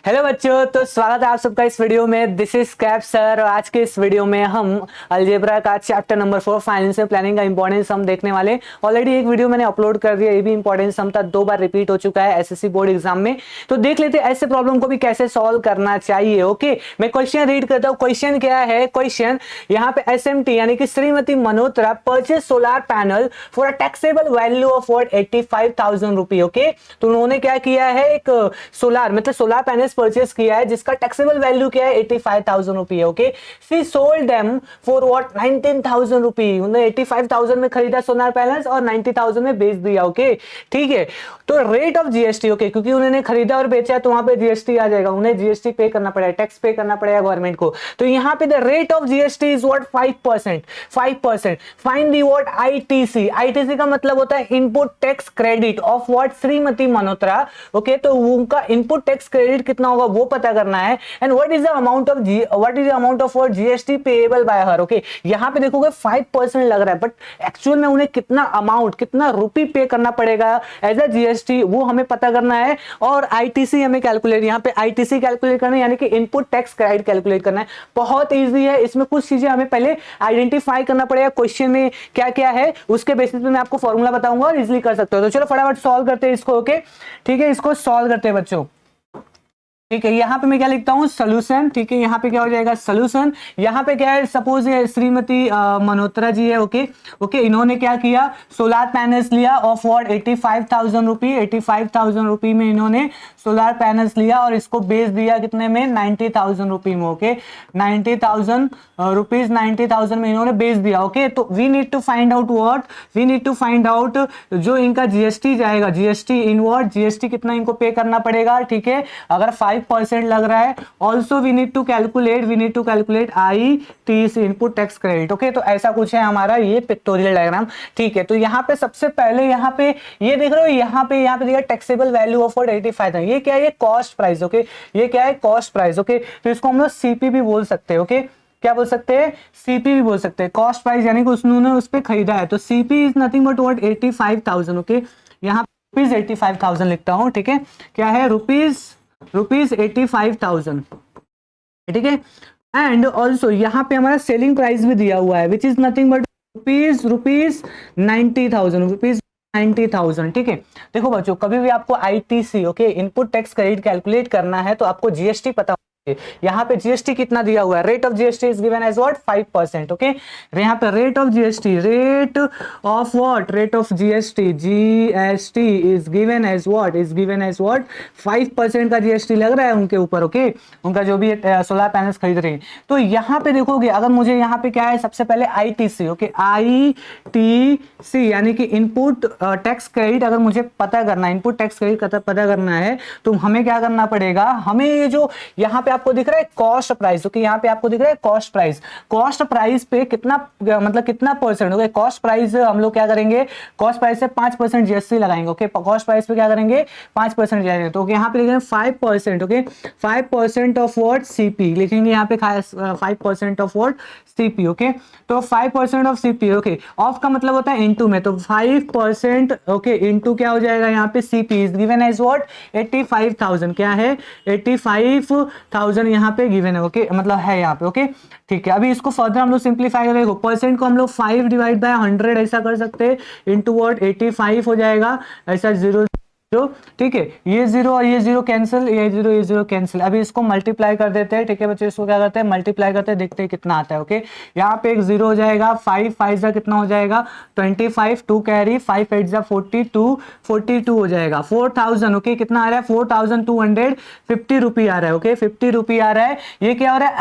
Hello बच्चों, तो स्वागत है आप सबका इस वीडियो में। This is cap sir. आज के इस वीडियो में हम अलजेब्रा का चैप्टर नंबर 4 फाइनेंशियल प्लानिंग का इंपॉर्टेंट सम देखने वाले। ऑलरेडी एक वीडियो मैंने अपलोड कर दिया, ये भी इंपॉर्टेंट सम था, 2 बार रिपीट हो चुका है एसएससी बोर्ड एग्जाम में। तो देख लेते हैं ऐसे प्रॉब्लम को भी कैसे सॉल्व करना चाहिए। ओके, मैं क्वेश्चन रीड करता हूँ। क्वेश्चन क्या है? क्वेश्चन यहाँ पे एसएमटी यानी कि Shrimati Malhotra purchase solar panel for a taxable value of 85,000 rupee. Okay, तो उन्होंने क्या किया है, एक सोलर मतलब सोलर पैनल परचेस किया है जिसका टैक्सेबल वैल्यू क्या है, 85,000 रुपी है। Okay, she sold them for what, 19,000 rupee. उन्होंने 85,000 में खरीदा सोलर पैनल्स और 90,000 में बेच दिया। ओके, ठीक है। तो रेट ऑफ जीएसटी, ओके, क्योंकि उन्होंने खरीदा और बेचा तो वहां पे जीएसटी आ जाएगा, उन्हें जीएसटी पे करना पड़ेगा, टैक्स पे करना पड़ेगा गवर्नमेंट को। तो यहाँ पे the rate of GST is what, 5%। 5%। Find the what ITC. ITC का मतलब होता है input tax credit of what, Shrimati Malhotra. Okay, तो उनका इनपुट टैक्स क्रेडिट कितना होगा वो पता करना है। And what is the amount of GST payable by her. Okay, यहां पे देखोगे 5% लग रहा है, बट एक्चुअल में उन्हें कितना अमाउंट, कितना रुपी पे करना पड़ेगा एज अ जीएसटी, वो हमें पता करना है। और आईटीसी हमें कैलकुलेट, यहाँ पे आईटीसी कैलकुलेट करना है, यानी कि इनपुट टैक्स क्रेडिट कैलकुलेट करना है। बहुत ईजी है, इसमें कुछ चीजें हमें पहले आइडेंटिफाई करना पड़ेगा, क्वेश्चन में क्या क्या है उसके बेसिस पे मैं आपको फॉर्मूला बताऊंगा और इजीली कर सकते हो। तो चलो फटाफट सॉल्व करते हैं इसको। ओके, ठीक है, इसको सॉल्व करते हैं बच्चों। ठीक है, यहाँ पे मैं क्या लिखता हूँ, सोल्यूशन। ठीक है, यहाँ पे क्या हो जाएगा, सोल्यूशन। यहाँ पे क्या है, सपोज ये श्रीमती मल्होत्रा जी है। ओके ओके, इन्होंने क्या किया, सोलर पैनल्स लिया ऑफ व्हाट, 85,000 रुपी। 85,000 रुपी में इन्होंने सोलर पैनल्स लिया और इसको बेच दिया कितने में, 90,000 रुपी में। ओके, 90,000 रुपीज, 90,000 में इन्होंने बेच दिया। ओके, तो we need to find out what, we need to find out जो इनका जीएसटी जाएगा, जीएसटी इन व्हाट, जीएसटी कितना इनको पे करना पड़ेगा। ठीक है, अगर 5% लग रहा है, also we need to calculate ITC, input tax credit. Okay, तो ऐसा कुछ है हमारा ये पिक्टोरियल डायग्राम। ठीक है, तो यहाँ पे सबसे पहले यहाँ पे ये देख रहे हो, यहाँ पे दिया टैक्सेबल वैल्यू ऑफ 85 था। ये क्या है, ये कॉस्ट प्राइस। ओके, ये क्या है, कॉस्ट प्राइस। ओके, तो इसको हम लोग सीपी भी बोल सकते हैं। ओके, क्या बोल सकते हैं, सीपी भी बोल सकते हैं, कॉस्ट प्राइस, यानी कि उन्होंने उस पर खरीदा है। तो CP is nothing but what, 85,000। Okay, यहाँ रुपीज 85,000 लिखता हूं। ठीक है, क्या है, रुपीज 85,000। ठीक है, एंड ऑल्सो यहाँ पे हमारा सेलिंग प्राइस भी दिया हुआ है, which is nothing but rupees 90,000। ठीक है, देखो बच्चों, कभी भी आपको ITC, okay, input tax credit calculate करना है तो आपको जीएसटी पता। यहाँ पे जीएसटी कितना दिया हुआ है, rate of GST is given as what, 5%। Okay, यहाँ पे rate of GST, rate of what, rate of GST, GST is given as what, 5% का जीएसटी लग रहा है उनके ऊपर। ओके, उनका जो भी सोलर पैनल्स खरीद रहे हैं। तो यहाँ पे देखोगे, अगर मुझे यहाँ पे क्या है, सबसे पहले आईटीसी। ओके, आईटीसी यानी कि इनपुट टैक्स क्रेडिट अगर मुझे पता करना है, इनपुट टैक्स क्रेडिट पता करना है, तो हमें क्या करना पड़ेगा, हमें ये जो यहाँ पे आपको दिख रहा है कॉस्ट प्राइस। ओके, यहाँ पे आपको दिख रहा है कॉस्ट प्राइस। कॉस्ट प्राइस पे कितना मतलब कितना परसेंट। ओके, कॉस्ट प्राइस हम लोग क्या करेंगे, कॉस्ट प्राइस से 5% जीएसटी लगाएंगे। ओके, कॉस्ट प्राइस पे क्या करेंगे, 5% जाएंगे। तो यहाँ पे लिखेंगे 5%। ओके, 5% ऑफ व्हाट, सीपी लिखेंगे यहाँ पे, 5% ऑफ व्हाट, सीपी। ओके, तो 5% ऑफ सीपी। ओके, ऑफ का मतलब होता है इनटू में, तो 5%। ओके, इनटू क्या हो जाएगा, यहाँ पे CP is given as what, 85,000। क्या है, 85,000 यहाँ पे गिवन है। ओके, मतलब है यहाँ पे। ओके, ठीक है, अभी इसको फर्दर हम लोग सिंप्लीफाई करेंगे। परसेंट को हम लोग 5 डिवाइड बाय 100 ऐसा कर सकते हैं, इनटू व्हाट, 85 हो जाएगा, ऐसा 0 0। ठीक है, ये 0 और ये 0 कैंसिल, ये 0 कैंसिल। अभी इसको मल्टीप्लाई कर देते हैं। ठीक है बच्चों, इसको क्या करते हैं, मल्टीप्लाई करते हैं, देखते हैं कितना आता है। ओके, यहाँ पे एक 0 हो जाएगा, 5 5 जा कितना हो जाएगा, 25, 2 कैरी, 5 8 जा 42 हो जाएगा, 4,000। ओके, कितना आ रहा है, 4,250 रुपी आ रहा है। ओके, 50 रुपी आ रहा है। ये क्या हो रहा है,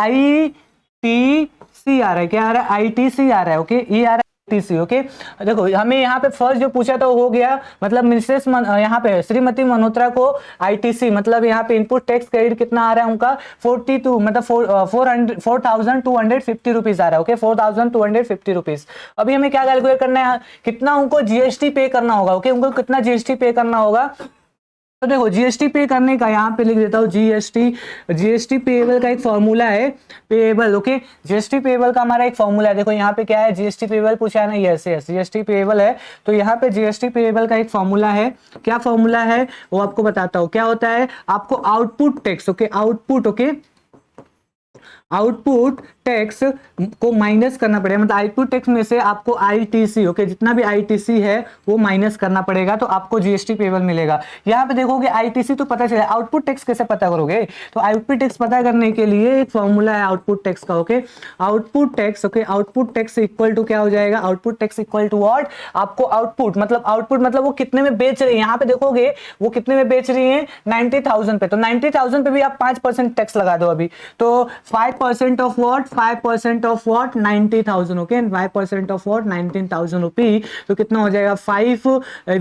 आईटीसी आ रहा है, क्या आ रहा है, आईटीसी आ रहा है। ओके, ये आ रहा है टीसी। ओके, देखो हमें यहाँ पे फर्स्ट जो पूछा था वो हो गया, मतलब मिसेस यहाँ पे श्रीमती मल्होत्रा को आईटीसी मतलब यहाँ पे इनपुट टैक्स क्रेडिट कितना आ रहा है उनका, 42 मतलब 4,250 रुपीज आ रहा है। Okay, 4,250 rupees. अभी हमें क्या कैलकुलेट करना है, कितना उनको जीएसटी पे करना होगा। ओके, उनको कितना जीएसटी पे करना होगा, तो देखो जीएसटी पे करने का यहाँ पे लिख देता हूँ जीएसटी पेएबल का एक फॉर्मूला है, पेएबल। ओके, जीएसटी पेएबल का हमारा एक फॉर्मूला है। देखो यहाँ पे क्या है, जीएसटी पेएबल पूछा है ना, यस यस जीएसटी पेएबल है। तो यहाँ पे जीएसटी पेएबल का एक फॉर्मूला है। क्या फॉर्मूला है वो आपको बताता हूँ। क्या होता है, आपको output tax, okay output, okay output tax को माइनस करना पड़ेगा। मतलब आउटपुट टैक्स में से आपको आईटीसी, ओके जितना भी आईटीसी है वो माइनस करना पड़ेगा, तो आपको जीएसटी पेएबल मिलेगा। यहाँ पे देखोगे आईटीसी तो पता चला, आउटपुट टैक्स कैसे पता करोगे। तो आउटपुट टैक्स पता करने के लिए एक फॉर्मूला है आउटपुट टैक्स का। Okay output tax, okay output tax equal to क्या हो जाएगा, output tax equal to what, आपको आउटपुट मतलब वो कितने में बेच रही है। यहाँ पे देखोगे वो कितने में बेच रही है, 90,000 पे। तो 90,000 पे भी आप 5% टैक्स लगा दो अभी, तो 5% of what, 5% of what 90,000, okay 5% of what 19,000 रुपी। तो कितना हो जाएगा 5,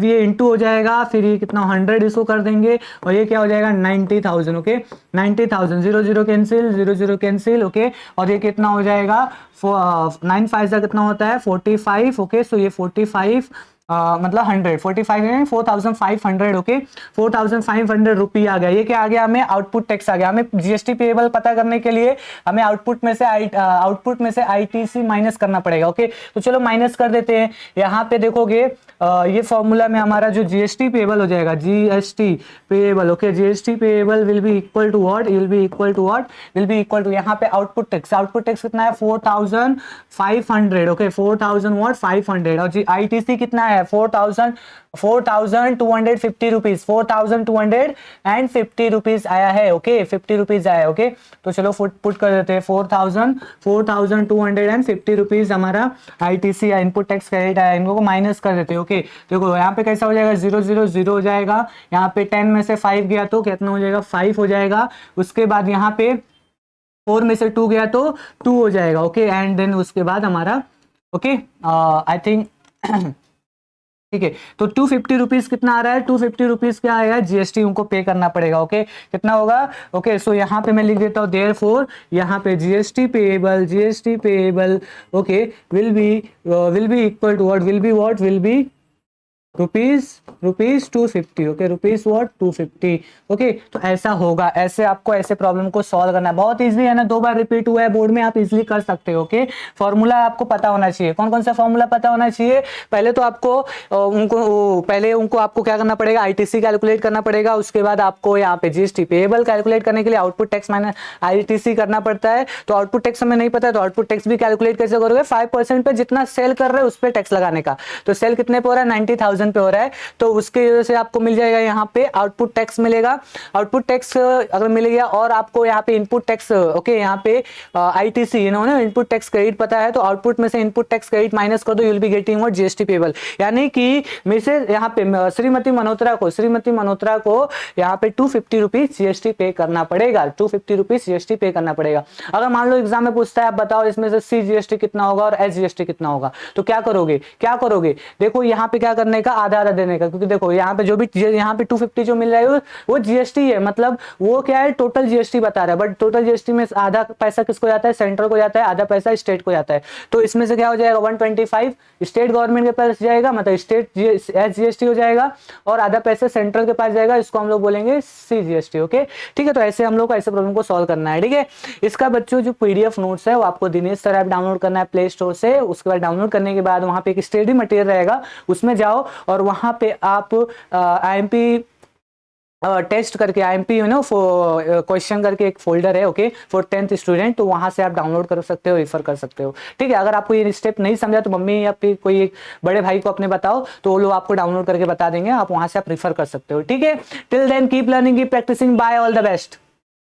ये इंटू हो जाएगा, फिर ये कितना 100 इसको कर देंगे और ये क्या हो जाएगा 90,000, ओके 90,000, 0 0 कैंसिल, 0 0 कैंसिल, ओके और ये कितना हो जाएगा 9 5 का कितना होता है 45, ओके सो ये 45 मतलब 100, 45 है 4,500, ओके 4,500 रुपये आ गया। ये क्या आ गया, हमें आउटपुट टैक्स आ गया। हमें जीएसटी पेएबल पता करने के लिए हमें आउटपुट में से आईटीसी माइनस करना पड़ेगा। ओके तो चलो माइनस कर देते हैं। यहाँ पे देखोगे ये फॉर्मूला में हमारा जो जीएसटी पेएबल हो जाएगा, GST payable, okay GST payable will be equal to what, will be equal to what, will be equal to यहाँ पे आउटपुट टैक्स कितना है 4,500, ओके 4,000 व्हाट 500 और आईटीसी कितना है 4,250 रुपीज, 4,250 रुपीज आया है। ओके 50 रुपीज आया है। ओके तो चलो पुट कर देते हैं 4,250 रुपीज हमारा आईटीसी या इनपुट टैक्स क्रेडिट आया, इनको को माइनस कर देते हैं। ओके देखो यहाँ पे कैसा हो जाएगा 0 0 0 हो जाएगा, यहाँ पे 10 में से 5 गया तो कितना हो जाएगा 5 हो जाएगा। उसके बाद यहाँ पे 4 में से 2 गया तो 2 हो जाएगा। ओके एंड देन उसके बाद हमारा ओके आई थिंक ठीक है। तो 250 रुपीज कितना आ रहा है, 250 रुपीज क्या आएगा, जीएसटी उनको पे करना पड़ेगा। ओके कितना होगा, ओके सो यहाँ पे मैं लिख देता हूँ देयरफॉर यहाँ पे GST payable okay will be equal to what, will be rupees 250, okay rupees what 250। Okay तो ऐसा होगा, ऐसे आपको ऐसे प्रॉब्लम को सॉल्व करना है। बहुत इजी है ना, 2 बार रिपीट हुआ है बोर्ड में, आप इजीली कर सकते हो। ओके फॉर्मूला आपको पता होना चाहिए। कौन कौन सा फॉर्मूला पता होना चाहिए, पहले तो आपको आपको क्या करना पड़ेगा, आईटीसी कैलकुलेट करना पड़ेगा। उसके बाद आपको यहाँ पे जीएसटी पेएबल कैलकुलेट करने के लिए आउटपुट टैक्स माइनस आईटीसी करना पड़ता है। तो आउटपुट टैक्स हमें नहीं पता है तो आउटपुट टैक्स भी कैलकुलेट कैसे करोगे, 5% पे जितना सेल कर रहे हैं उस पर टैक्स लगाने का। तो सेल कितने पे हो रहा है 90,000 पे हो रहा है, तो उसके वजह से आपको मिल जाएगा यहाँ पे आउटपुट टैक्स मिलेगा। आउटपुट टैक्स अगर मिल गया और आपको यहाँ पे इनपुट टैक्स, ओके यहाँ पे आईटीसी इन्होंने इनपुट टैक्स क्रेडिट पता है, तो आउटपुट में से इनपुट टैक्स क्रेडिट माइनस कर दो, you will be getting what GST payable. यानी कि मैं से यहाँ पे श्रीमती मल्होत्रा को यहाँ पे 250 रुपीज जीएसटी पे करना पड़ेगा, 250 रुपीज जीएसटी पे करना पड़ेगा। अगर मान लो एग्जाम में पूछता है आप बताओ इसमें से सी जीएसटी कितना होगा और एस जीएसटी कितना होगा, तो क्या करोगे देखो यहाँ पे क्या करने का, आधा आधा देने का। क्योंकि देखो यहाँ पे जो भी यहाँ पे 250 जो मिल रहा है वो जीएसटी है, मतलब वो क्या है टोटल जीएसटी बता रहा है, बट टोटल जीएसटी में आधा पैसा किसको जाता है, सेंट्रल को जाता है, आधा पैसा स्टेट को जाता है। तो इसमें से क्या हो जाएगा 125 स्टेट गवर्नमेंट के पास जाएगा, मतलब स्टेट एस जीएसटी हो जाएगा, और आधा पैसा सेंट्रल के पास जाएगा, इसको हम लोग बोलेंगे सी जीएसटी। ओके ठीक है, तो ऐसे हम लोग को ऐसे प्रॉब्लम को सॉल्व करना है। ठीक है, इसका बच्चों जो पीडीएफ नोट्स है वो आपको दिनेश सर ऐप डाउनलोड करना है प्ले स्टोर से। उसके बाद डाउनलोड करने के बाद वहां पे एक स्टडी मटेरियल रहेगा, उसमें जाओ और वहां पे आप आईएमपी टेस्ट करके आईएमपी क्वेश्चन करके एक फोल्डर है ओके फॉर 10th स्टूडेंट, तो वहां से आप डाउनलोड कर सकते हो, रेफर कर सकते हो। ठीक है, अगर आपको ये स्टेप नहीं समझा तो मम्मी या फिर कोई एक बड़े भाई को अपने बताओ, तो वो लोग आपको डाउनलोड करके बता देंगे, आप वहां से आप रेफर कर सकते हो। ठीक है, till then keep learning, keep practising, bye, all the best.